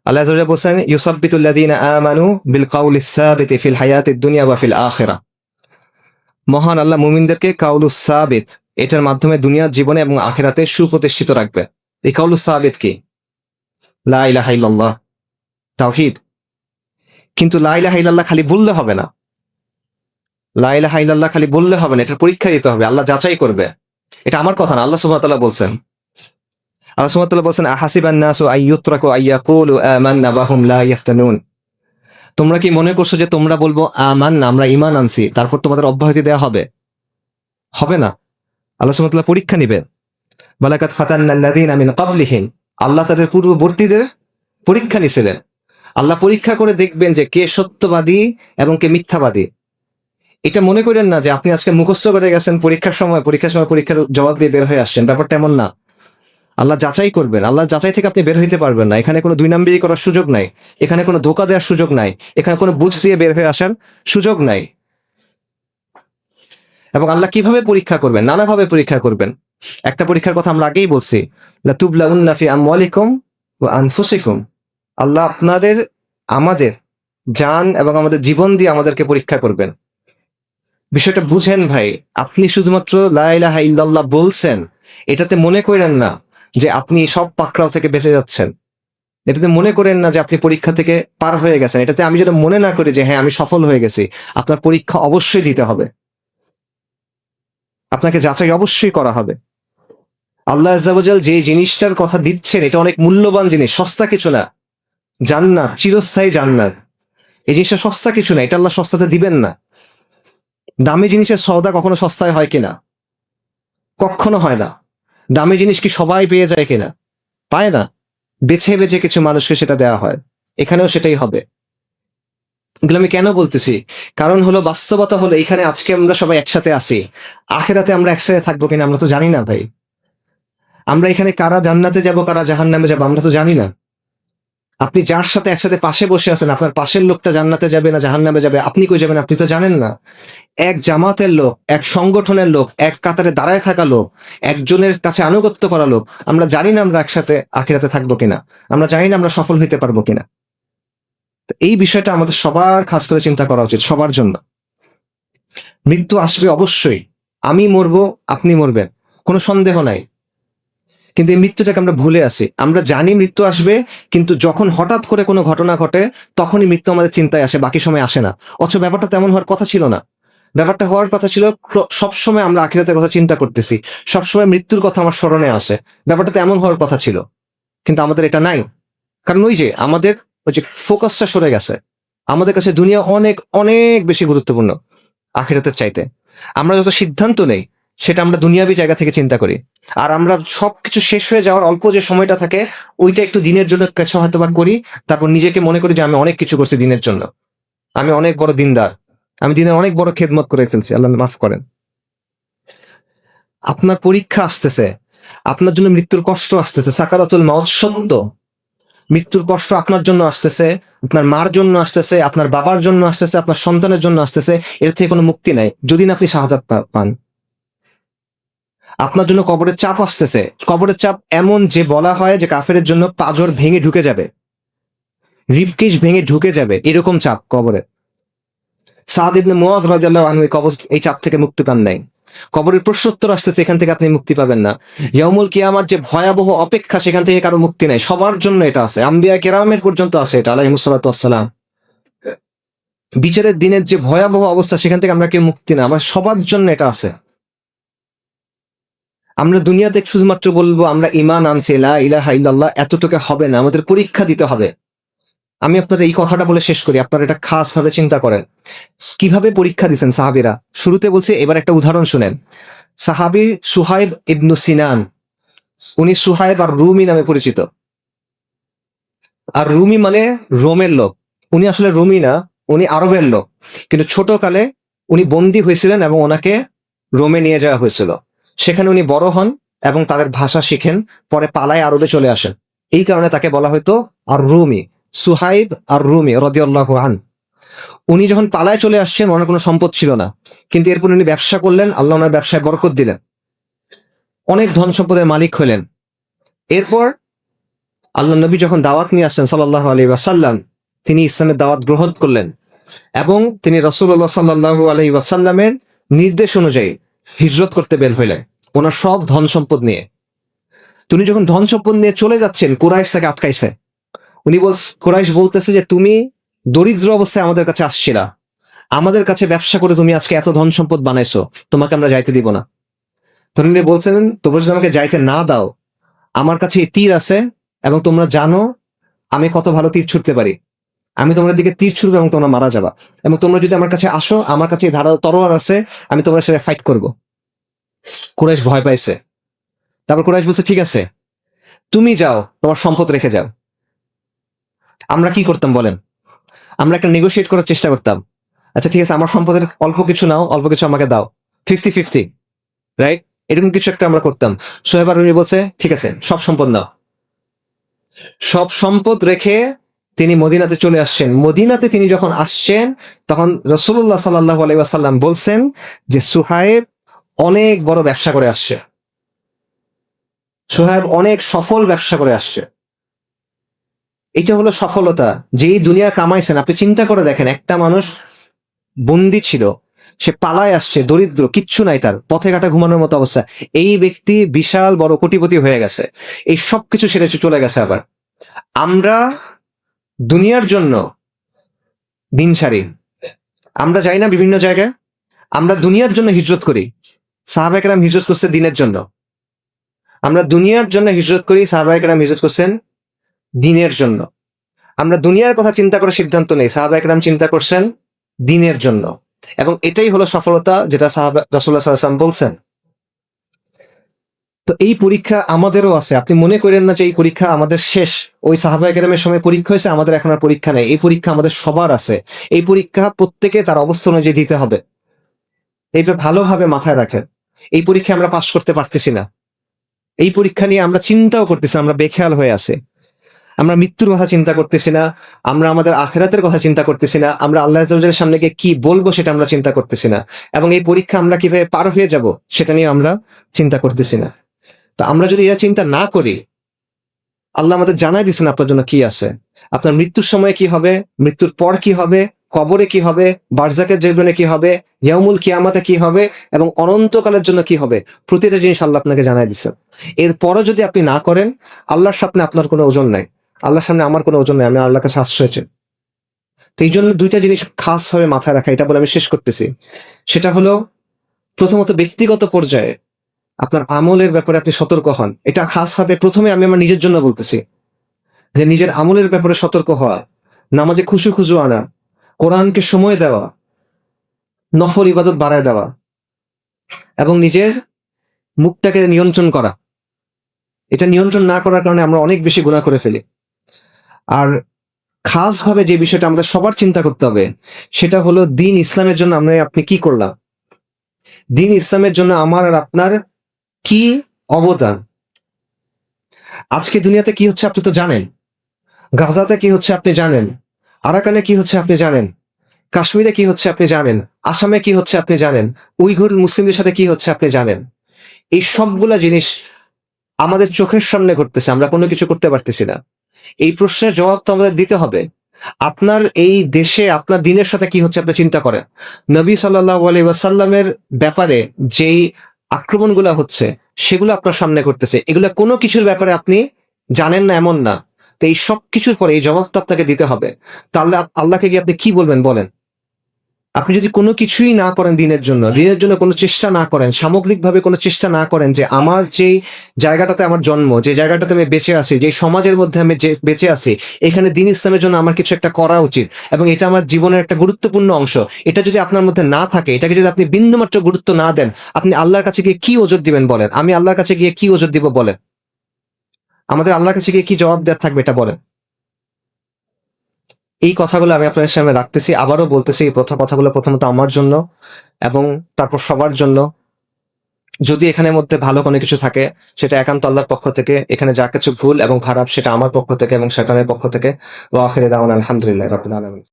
আল্লাহ আযza ওয়া জাল্লা বলছেন, ইউসাব্বিতুল্লাযীনা আমানু বিল কাউলিস সাবিতি ফিল হায়াতিদ দুনিয়া ওয়া ফিল আখিরাহ। মহান আল্লাহ মুমিনদেরকে কাউলুস সাবিত, এটার মাধ্যমে দুনিয়ার জীবনে এবং আখিরাতে সুপ্রতিষ্ঠিত রাখবে। এই কাউলুস সাবিত কি? লা ইলাহা ইল্লাল্লাহ, তাওহীদ। কিন্তু লা ইলাহা ইল্লাল্লাহ খালি বললে হবে না। লা ইলাহা ইল্লাল্লাহ খালি বললে হবে না, এটার পরীক্ষা দিতে হবে, আল্লাহ যাচাই করবে। এটা আমার কথা না, আল্লাহ সুবহানাহু ওয়া তাআলা বলছেন। আল্লাহ সুবহানাহু ওয়া তাআলা বলছেন, আহাসিবান নাসু আইয়ুতরাকু আইয়াকুলু আমান্না ওয়া হুম লা ইফতানুন। তোমরা কি মনে করছো যে তোমরা বলবো আমান্না, আমরা ঈমান আনছি, তারপর তোমাদের অব্যাহতি দেওয়া হবে? হবে না। আল্লাহ সুবহানাহু ওয়া তাআলা পরীক্ষা নিবেন। ওয়ালাকাদ ফাতান্নাল্লাযীনা মিন ক্বাবলিহিম, আল্লাহ তাদের পূর্ববর্তীদের পরীক্ষা নিছিলেন। আল্লাহ পরীক্ষা করে দেখবেন যে কে সত্যবাদী এবং কে মিথ্যাবাদী। এটা মনে করেন না যে আপনি আজকে মুখস্থ করে গেছেন পরীক্ষার সময় পরীক্ষার জবাব দিয়ে বের হয়ে আসছেন, ব্যাপারটা এমন না। আল্লাহ যাচাই করবেন, আল্লাহ যাচাই থেকে আপনি বের হইতে পারবেন না। এখানে কোনো দুই নাম্বারি করার সুযোগ নাই, এখানে কোনো ধোঁকা দেওয়ার সুযোগ নাই, এখানে কোনো বুঝ দিয়ে বের হয়ে আসার সুযোগ নাই। এবং আল্লাহ কিভাবে পরীক্ষা করবেন? নানাভাবে পরীক্ষা করবেন। একটা পরীক্ষার কথা আমরা আগেই বলছি, লাতুবলাউন্না ফি আমওয়ালিকুম ওয়া আনফুসিকুম। আল্লাহ আপনাদের, আমাদের জান এবং আমাদের জীবন দিয়ে আমাদেরকে পরীক্ষা করবেন। বিষয়টা বুঝেন ভাই। আপনি শুধুমাত্র লা ইলাহা ইল্লাল্লাহ বলছেন, এটাতে মনে করেন না যে আপনি সব পাকড়াও থেকে বেঁচে যাচ্ছেন। এটাতে মনে করেন না যে আপনি পরীক্ষা থেকে পার হয়ে গেছেন। এটাতে আমি যেটা মনে না করি যে হ্যাঁ আমি সফল হয়ে গেছি। আপনার পরীক্ষা অবশ্যই দিতে হবে, আপনাকে যাচাই অবশ্যই করা হবে। আল্লাহ আযজা ওয়া জাল যে জিনিসটার কথা দিচ্ছেন, এটা অনেক মূল্যবান জিনিস, সস্তা কিছু না। জান্নাত, চিরস্থায়ী জান্নাত। এই জিনিসটা সস্তা কিছু না, এটা আল্লাহ সস্তাতে দিবেন না। দামি জিনিসের সওদা কখনো সস্তায় হয় কিনা? কখনো হয় না। দামি জিনিস কি সবাই পেয়ে যায় কিনা? পায় না। বেছে বেছে কিছু মানুষকে সেটা দেওয়া হয়। এখানেও সেটাই হবে। এগুলো আমি কেন বলতেছি? কারণ হলো, বাস্তবতা হলো, এখানে আজকে আমরা সবাই একসাথে আছি, আখিরাতে আমরা একসাথে থাকবো কিনা আমরা তো জানি না ভাই। আমরা এখানে কারা জান্নাতে যাব কারা জাহান্নামে যাব আমরা তো জানি না। আপনি যার সাথে একসাথে পাশে বসে আছেন, আপনার পাশের লোকটা জান্নাতে যাবে না জাহান্নামে যাবে, আপনি কই যাবেন আপনি তো জানেন না। এক জামাতের লোক, এক সংগঠনের লোক, এক কাতারে দাঁড়ায় থাকা লোক, একজনের কাছে আনুগত্য করা লোক, আমরা জানি না আমরা একসাথে আখিরাতে থাকবো কিনা, আমরা জানি না আমরা সফল হইতে পারবো কিনা। তো এই বিষয়টা আমাদের সবার খাস করে চিন্তা করা উচিত, সবার জন্য। মৃত্যু আসবে অবশ্যই, আমি মরবো, আপনি মরবেন, কোনো সন্দেহ নাই। কিন্তু এই মৃত্যুটাকে আমরা ভুলে আসি। আমরা জানি মৃত্যু আসবে, কিন্তু যখন হঠাৎ করে কোনো ঘটনা ঘটে তখনই মৃত্যু আমাদের চিন্তায় আসে, বাকি সময় আসে না। অথচ ব্যাপারটা তেমন হওয়ার কথা ছিল না। ব্যাপারটা হওয়ার কথা ছিল, সবসময় আমরা আখিরাতের কথা চিন্তা করতেছি, সবসময় মৃত্যুর কথা আমার স্মরণে আসে। ব্যাপারটা তেমন হওয়ার কথা ছিল, কিন্তু আমাদের এটা নাই। কারণ ওই যে আমাদের ওই যে ফোকাসটা সরে গেছে। আমাদের কাছে দুনিয়া অনেক অনেক বেশি গুরুত্বপূর্ণ আখিরাতের চাইতে। আমরা যত সিদ্ধান্ত নেই সেটা আমরা দুনিয়াবী জায়গা থেকে চিন্তা করি। আর আমরা সবকিছু শেষ হয়ে যাওয়ার অল্প যে সময়টা থাকে, ওইটা একটু দিনের জন্য কিছু হয়তো বা করি, তারপর নিজেকে মনে করি যে আমি অনেক কিছু করছি দিনের জন্য, আমি অনেক বড় দিনদার, আমি দিনের অনেক বড় খেদমত করে ফেলছি, আল্লাহ মাফ করেন। আপনার পরীক্ষা আসতেছে, আপনার জন্য মৃত্যুর কষ্ট আসতেছে, সাকারাতুল মাউত সত্য। মৃত্যুর কষ্ট আপনার জন্য আসতেছে, আপনার মার জন্য আসতেছে, আপনার বাবার জন্য আসতেছে, আপনার সন্তানের জন্য আসতেছে। এর থেকে কোনো মুক্তি নাই যদি না আপনি শাহাদাত পান। আপনার জন্য কবরের চাপ আসতেছে। কবরের চাপ এমন যে বলা হয় যে কাফেরের জন্য পাঁজর ভেঙে ঢুকে যাবে, রিবকেজ ভেঙে ঢুকে যাবে, এরকম চাপ কবরে। সাদ ইবনে মুআয রাদিয়াল্লাহু আনহু এই চাপ থেকে মুক্তি পান নাই। কবরের প্রশ্নোত্তর আসতেছে, এখান থেকে আপনি মুক্তি পাবেন না। ইয়াউমুল কিয়ামার যে ভয়াবহ অপেক্ষা, সেখান থেকে কারো মুক্তি নাই, সবার জন্য এটা আছে, আম্বিয়া কেরামের পর্যন্ত আছে এটা, আলাইহিমুস সালাতু ওয়াসসালাম। বিচারের দিনের যে ভয়াবহ অবস্থা, সেখান থেকে আমরা কেউ মুক্তি না, আমার সবার জন্য এটা আছে। আমরা দুনিয়াতে শুধুমাত্র বলবো আমরা ঈমান আনছি, লা ইলাহা ইল্লাল্লাহ, এতটুকু হবে না, আমাদের পরীক্ষা দিতে হবে। আমি আপনাদের এই কথাটা বলে শেষ করি, আপনারা এটা খাস ভাবে চিন্তা করেন কিভাবে পরীক্ষা দিচ্ছেন সাহাবীরা। শুরুতে বলছি, এবার একটা উদাহরণ শুনেন। সাহাবী সুহাইব ইবনু সিনান, উনি সুহাইব আর রুমি নামে পরিচিত। আর রুমি মানে রোমের লোক। উনি আসলে রুমি না, উনি আরবের লোক, কিন্তু ছোটকালে উনি বন্দী হয়েছিলেন এবং ওনাকে রোমে নিয়ে যাওয়া হয়েছিল। সেখানে উনি বড় হন এবং তাদের ভাষা শিখেন, পরে পালায় আরবে চলে আসেন। এই কারণে তাকে বলা হতো আর রুমি, সুহাইব আর রুমি রাদিয়াল্লাহু আনহু। উনি যখন পালায় চলে আসছেন, ওনার কোনো সম্পদ ছিল না, কিন্তু এরপর উনি ব্যবসা করলেন, আল্লাহ ওনার ব্যবসায় বরকত দিলেন, অনেক ধন সম্পদের মালিক হলেন। এরপর আল্লাহ নবী যখন দাওয়াত নিয়ে আসলেন সাল্লাল্লাহু আলাইহি ওয়াসাল্লাম, তিনি ইসলামের দাওয়াত গ্রহণ করলেন এবং তিনি রাসূলুল্লাহ সাল্লাল্লাহু আলাইহি ওয়াসাল্লামের নির্দেশ অনুযায়ী হিজরত করতে বের হইলেন ওনার সব ধন সম্পদ নিয়ে। তিনি যখন ধন সম্পদ নিয়ে চলে যাচ্ছেন, কুরাইশ তাকে আটকাইছে। কুরাইশ বলতেছে যে তুমি দরিদ্র অবস্থায় আমাদের কাছে আসছিলা, আমাদের কাছে ব্যবসা করে তুমি আজকে এত ধন সম্পদ বানাইছো, তোমাকে আমরা যাইতে দিব না। তিনি বলছেন তোমরা যদি আমাকে যাইতে না দাও, আমার কাছে এই তীর আছে এবং তোমরা জানো আমি কত ভালো তীর ছুটতে পারি, আমি তোমাদের দিকে তীর ছুড়বো এবং তোমরা মারা যাবা, এবং তোমরা যদি আমার কাছে আসো, আমার কাছে ধারালো তরোয়ার আছে, আমি তোমার সাথে ফাইট করব। কুরাইশ ভয় পাইছে। তারপর কুরাইশ বলছে ঠিক আছে তুমি যাও, তোমার সম্পদ রেখে যাও। আমরা কি করতাম বলেন? আমরা একটা নেগোশিয়েট করার চেষ্টা করতাম, আচ্ছা ঠিক আছে আমার সম্পদের অল্প কিছু নাও, অল্প কিছু আমাকে দাও, 50-50, রাইট? এরকম কিছু একটা আমরা করতাম। সোহেব আরুনি বলছে ঠিক আছে সব সম্পদ নাও। সব সম্পদ রেখে তিনি মদিনাতে চলে আসছেন। মদিনাতে তিনি যখন আসছেন তখন রাসূলুল্লাহ সাল্লাল্লাহু আলাইহি ওয়াসাল্লাম বলছেন যে সুহাইব অনেক বড় ব্যবসা করে আসছে, সুহাইব অনেক সফল ব্যবসা করে আসছে। এটা হলো সফলতা, যেই দুনিয়া কামাইছেন। আপনি চিন্তা করে দেখেন, একটা মানুষ বন্দি ছিল, সে পালায় আসছে, দরিদ্র, কিচ্ছু নাই, তার পথে ঘাটে ঘুমানোর মতো অবস্থা। এই ব্যক্তি বিশাল বড় কোটিপতি হয়ে গেছে, এই সব কিছু ছেড়ে চলে গেছে। আবার আমরা দুনিয়ার জন্য দিন ছাড়ি, আমরা যাই না বিভিন্ন জায়গায়, আমরা দুনিয়ার জন্য হিজরত করি। সাহাবায়ে কেরাম হিজরত করছে দিনের জন্য, আমরা দুনিয়ার জন্য হিজরত করি, সাহাবায়ে কেরাম হিজরত করছেন দিনের জন্য। আমরা দুনিয়ার কথা চিন্তা করে সিদ্ধান্ত নেই, সাহাবায়ে কেরাম চিন্তা করছেন দিনের জন্য। এবং এটাই হলো সফলতা, যেটা রাসূলুল্লাহ সাল্লাল্লাহু আলাইহি ওয়াসাল্লাম বলছেন। তো এই পরীক্ষা আমাদেরও আছে। আপনি মনে করেন না যে এই পরীক্ষা আমাদের শেষ, ওই সাহাবায়ে কেরামের সময় পরীক্ষা হয়েছে, আমাদের এখন আর পরীক্ষা নেই। এই পরীক্ষা আমাদের সবার আছে। এই পরীক্ষা প্রত্যেকে তার অবস্থা অনুযায়ী দিতে হবে। এইটা ভালোভাবে মাথায় রাখেন। এই পরীক্ষা আমরা পাশ করতে পারতেছি না, এই পরীক্ষা নিয়ে আমরা চিন্তাও করতেছি, আমরা বেখেয়াল হয়ে আছি। আমরা মৃত্যুর কথা চিন্তা করতেছি না, আমরা আমাদের আখিরাতের কথা চিন্তা করতেছি না, আমরা আল্লাহ আযজা ওয়া জাল্লার সামনে গিয়ে কি বলবো সেটা আমরা চিন্তা করতেছি না, এবং এই পরীক্ষা আমরা কিভাবে পার হয়ে যাব সেটা নিয়ে আমরা চিন্তা করতেছি না। তো আমরা যদি এটা চিন্তা না করি, আল্লাহ আমাদের জানাই দিচ্ছেন আপনার জন্য কি আছে, আপনার মৃত্যুর সময় কি হবে, মৃত্যুর পর কি হবে, কবরে কি হবে, বারজাকের জীবনে কি হবে, ইয়াউমুল কিয়ামাতে কি হবে, এবং অনন্তকালের জন্য কি হবে, প্রতিটা জিনিস আল্লাহ আপনাকে জানাই দিচ্ছেন। এরপরও যদি আপনি না করেন, আল্লাহর সামনে আপনার কোনো ওজন নাই, আল্লাহর সামনে আমার কোনো ওজন নাই, আমি আল্লাহর কাছে আশ্রয় চাই। তো এই জন্য দুইটা জিনিস খাস ভাবে মাথায় রাখা, এটা বলে আমি শেষ করতেছি। সেটা হলো, প্রথমত ব্যক্তিগত পর্যায়ে আপনার আমলের ব্যাপারে আপনি সতর্ক হন। এটা খাস ভাবে প্রথমে আমি আমার নিজের জন্য বলতেছি, যে নিজের আমলের ব্যাপারে সতর্ক হওয়া, নামাজে খুশু আনা, কোরআনকে সময় দেওয়া, নফল ইবাদত বাড়ায় দেওয়া, এবং নিজের মুখটাকে নিয়ন্ত্রণ করা। এটা নিয়ন্ত্রণ না করার কারণে আমরা অনেক বেশি গুনাহ করে ফেলি। আর খাস ভাবে যে বিষয়টা আমাদের সবার চিন্তা করতে হবে, সেটা হলো দ্বীন ইসলামের জন্য আপনি কি করলাম, দ্বীন ইসলামের জন্য আমার আর আপনার কি অবদান। আজকে দুনিয়াতে কি হচ্ছে আপনি তো জানেন, গাজাতে কি হচ্ছে আপনি জানেন, আরাকানে কি হচ্ছে আপনি জানেন, কাশ্মীরে কি হচ্ছে আপনি জানেন, আসামে কি হচ্ছে আপনি জানেন, উইঘুর মুসলিমদের সাথে কি হচ্ছে আপনি জানেন। এই সবগুলা জিনিস আমাদের চোখের সামনে ঘটতেছে, আমরা কোনো কিছু করতে পারতেছি না। এই প্রশ্নের জবাব তো আমাদের দিতে হবে। আপনার এই দেশে আপনার দিনের সাথে কি হচ্ছে আপনি চিন্তা করেন। নবী সাল্লাল্লাহু আলাইহি ওয়াসাল্লামের ব্যাপারে যেই আক্রমণগুলো হচ্ছে সেগুলো আপনার সামনে ঘটতেছে, এগুলো কোনো কিছুর ব্যাপারে আপনি জানেন না এমন না। তো এই সব কিছুর পরে এই জবাবটা আপনাকে দিতে হবে। তাহলে আল্লাহকে গিয়ে আপনি কি বলবেন বলেন? আপনি যদি কোনো কিছুই না করেন দিনের জন্য কোনো চেষ্টা না করেন, সামগ্রিকভাবে কোনো চেষ্টা না করেন, যে আমার যেই জায়গাটাতে আমার জন্ম, যে জায়গাটাতে আমি বেঁচে আছি, যে সমাজের মধ্যে আমি যে বেঁচে আছি, এখানে দ্বীন ইসলামের জন্য আমার কিছু একটা করা উচিত এবং এটা আমার জীবনের একটা গুরুত্বপূর্ণ অংশ, এটা যদি আপনার মধ্যে না থাকে, এটাকে যদি আপনি বিন্দুমাত্র গুরুত্ব না দেন, আপনি আল্লাহর কাছে গিয়ে কি ওজর দিবেন বলেন? আমি আল্লাহর কাছে গিয়ে কি ওজর দিব বলেন? আমাদের আল্লাহর কাছে গিয়ে কি জবাব দেওয়ার থাকবে এটা বলেন? এই কথাগুলো আমি আপনাদের সামনে রাখতেছি, আবারও বলতেছি, এই কথাগুলো প্রথমত আমার জন্য এবং তারপর সবার জন্য। যদি এখানের মধ্যে ভালো কোনো কিছু থাকে সেটা একান্ত আল্লাহর পক্ষ থেকে, এখানে যা কিছু ভুল এবং খারাপ সেটা আমার পক্ষ থেকে এবং শয়তানের পক্ষ থেকে। ওয়া আখিরু দাওয়ানা আলহামদুলিল্লাহি রাব্বিল আলামিন।